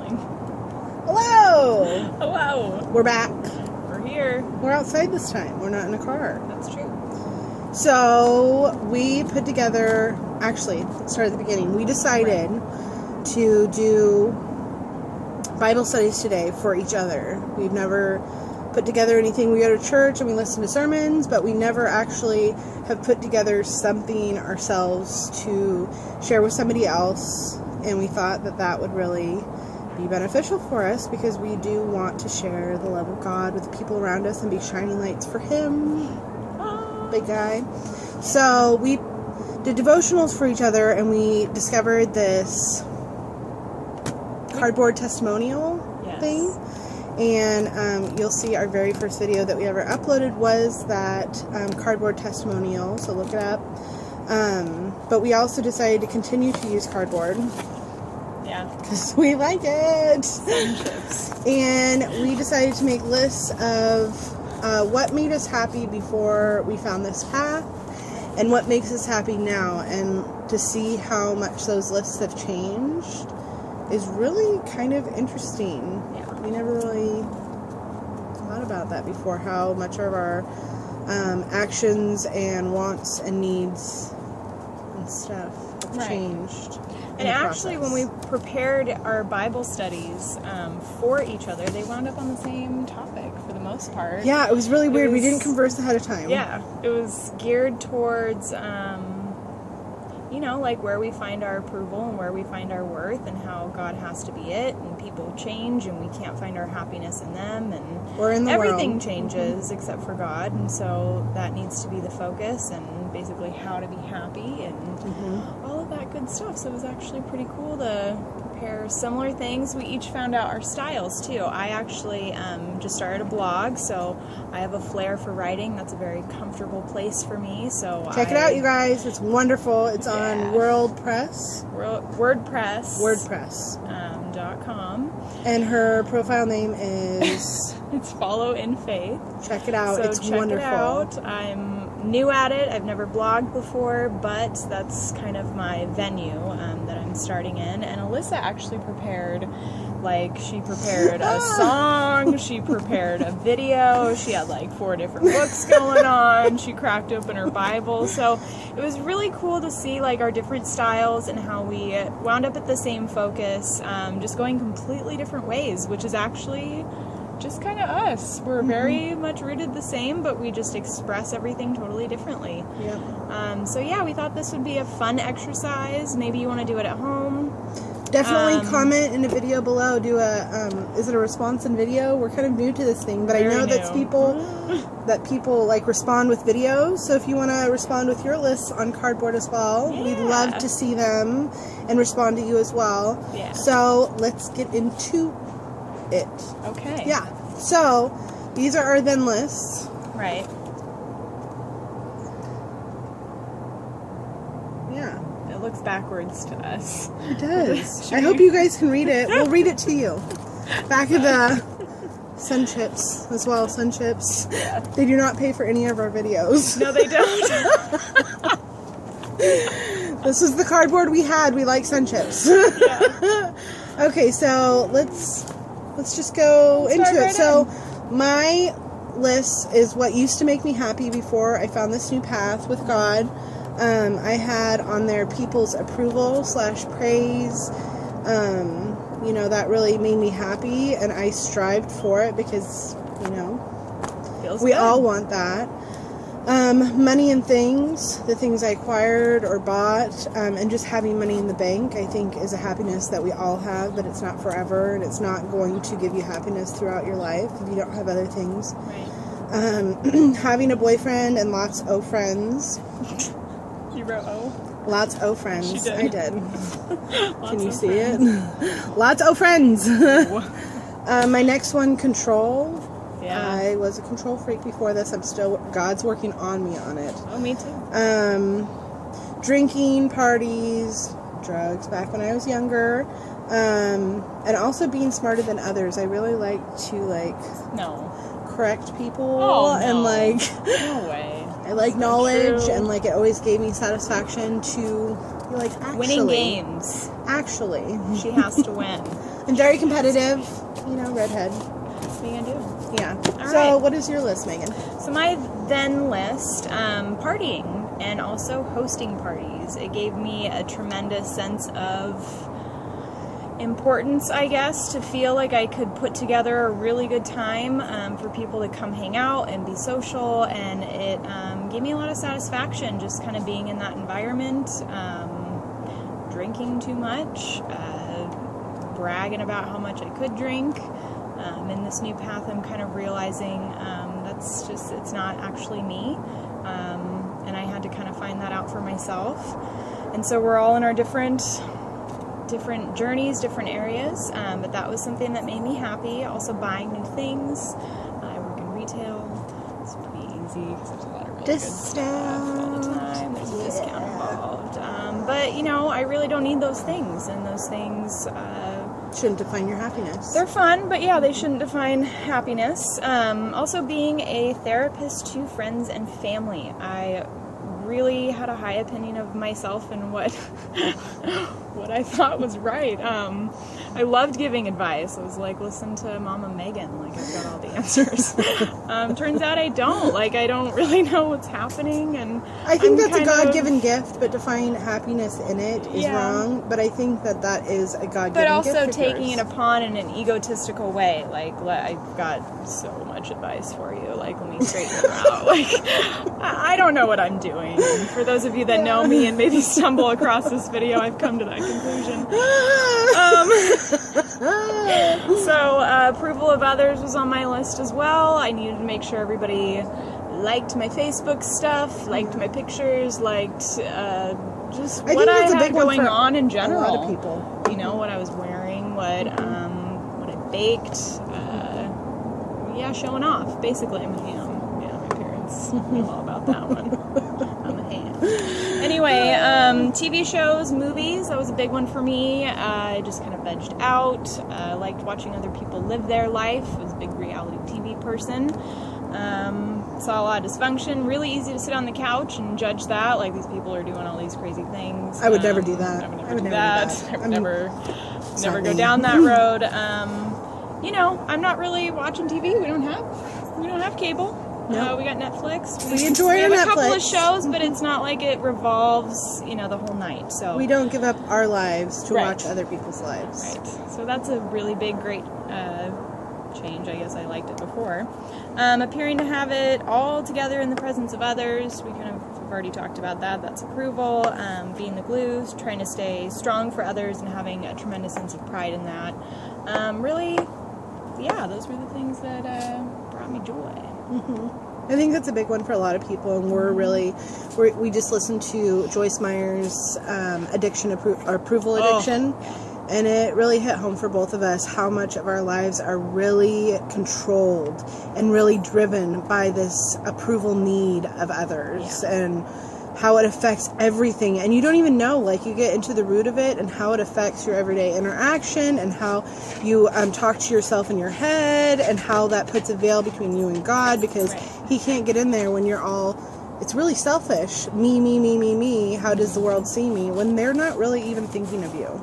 yelling. Hello! Hello! We're back. We're here. We're outside this time. We're not in a car. That's true. So, we put together, actually, let's start at the beginning. We decided to do Bible studies today for each other. We've never put together anything. We go to church and we listen to sermons, but we never actually have put together something ourselves to share with somebody else. And we thought that that would really be beneficial for us because we do want to share the love of God with the people around us and be shining lights for Him. Big guy. So we did devotionals for each other and we discovered this cardboard testimonial thing. And you'll see our very first video that we ever uploaded was that cardboard testimonial, so look it up. But we also decided to continue to use cardboard. Yeah. Because we like it. Friendships. And we decided to make lists of what made us happy before we found this path and what makes us happy now. And to see how much those lists have changed is really kind of interesting. Yeah. We never really thought about that before, how much of our actions and wants and needs and stuff have changed. And actually, when we prepared our Bible studies for each other, they wound up on the same topic for the most part. Yeah, it was really weird. We didn't converse ahead of time. Yeah, it was geared towards, you know, like where we find our approval and where we find our worth and how God has to be it, and people change and we can't find our happapiness in them, and or in the everything world. changes except for God, and so that needs to be the focus, and basically how to be happy and all of that good stuff. So it was actually pretty cool to prepare similar things. We each found out our styles too. I actually just started a blog, so I have a flair for writing. That's a very comfortable place for me. So check it out, you guys. It's wonderful. It's on WordPress.com. And her profile name is it's Follow in Faith. Check it out. So it's check wonderful. It out. I'm new at it. I've never blogged before, but that's kind of my venue that I'm starting in. And Alyssa actually prepared, she prepared a song, she prepared a video, she had 4 different books going on, she cracked open her Bible. So it was really cool to see our different styles and how we wound up at the same focus, just going completely different ways, which is actually just kind of us. We're very much rooted the same, but we just express everything totally differently. Yep. So yeah, we thought this would be a fun exercise. Maybe you want to do it at home. Definitely comment in the video below. Do a is it a response in video? We're kind of new to this thing, but I know that people respond with videos. So if you want to respond with your lists on cardboard as well, we'd love to see them and respond to you as well. Yeah. So let's get into it. Okay. Yeah. So these are our then lists. Right. Yeah. It looks backwards to us. It does. I hope you guys can read it. We'll read it to you. Back of the Sun Chips as well. Sun Chips. Yeah. They do not pay for any of our videos. No, they don't. This is the cardboard we had. We like Sun Chips. Yeah. Okay, so let's just go into it. So my list is what used to make me happy before I found this new path with God. I had on there people's approval / praise. You know, that really made me happy, and I strived for it because, you know, we all want that. Money and things, the things I acquired or bought, and just having money in the bank, I think is a happiness that we all have, but it's not forever, and it's not going to give you happiness throughout your life if you don't have other things. Right. Having a boyfriend and lots of friends. You wrote O? Lots of friends. She did. I did. Can you see friends. it? Lots of friends. My next one, control. Yeah. I was a control freak before this. God's working on me on it. Oh, me too. Drinking, parties, drugs back when I was younger. And also being smarter than others. I really like to correct people. Oh, no. And no way. I like knowledge, and it always gave me satisfaction to You're like, actually. Winning games. Actually. She has to win. And very competitive, redhead. What are you going to do? Yeah. All So, right. what is your list, Megan? So my then list, partying and also hosting parties. It gave me a tremendous sense of importance, I guess, to feel like I could put together a really good time for people to come hang out and be social, and it gave me a lot of satisfaction just kind of being in that environment, drinking too much, bragging about how much I could drink. In this new path, I'm kind of realizing it's not actually me, and I had to kind of find that out for myself. And so we're all in our different journeys, different areas, but that was something that made me happy. Also buying new things. I work in retail. It's pretty easy because there's a lot of really good stuff all the time. There's a discount involved. But, I really don't need those things, and those things shouldn't define your happiness. They're fun, but yeah, they shouldn't define happiness. Also being a therapist to friends and family. I really had a high opinion of myself and what I thought was right. I loved giving advice. I was like, listen to Mama Meagan, like I've got all the answers. Turns out I don't. Like, I don't really know what's happening, and I think that's a God-given gift, but to find happiness in it is wrong. But I think that is a God-given gift. But also taking it upon in an egotistical way. Like, I've got so much advice for you. Like, let me straighten you out. Like, I don't know what I'm doing. And for those of you that know me and maybe stumble across this video, I've come to that conclusion. So approval of others was on my list as well. I needed to make sure everybody liked my Facebook stuff, liked my pictures, liked just what I had going on in general. A lot of people. What I was wearing, what I baked. Showing off. Basically, I'm a ham. Yeah, my parents know all about that one. I'm a ham. Anyway, TV shows, movies, that was a big one for me. I just kind of vegged out. Liked watching other people live their life. I was a big reality TV person. Saw a lot of dysfunction. Really easy to sit on the couch and judge that. Like, these people are doing all these crazy things. I would never do that. I would never do that. I would never go down that road. I'm not really watching TV. We don't have cable. Nope. We got Netflix. We enjoy our Netflix. We have a couple of shows, but it's not like it revolves, the whole night. So we don't give up our lives to watch other people's lives. Right. So that's a really big, great change. I guess I liked it before. Appearing to have it all together in the presence of others. We kind of have already talked about that. That's approval. Being the glue, trying to stay strong for others, and having a tremendous sense of pride in that. Really, those were the things that brought me joy. Mm-hmm. I think that's a big one for a lot of people, and we just listened to Joyce Meyer's approval addiction, and it really hit home for both of us how much of our lives are really controlled and really driven by this approval need of others, and how it affects everything, and you don't even know, like, you get into the root of it and how it affects your everyday interaction, and how you talk to yourself in your head, and how that puts a veil between you and God, because he can't get in there when you're all, it's really selfish, me, how does the world see me, when they're not really even thinking of you.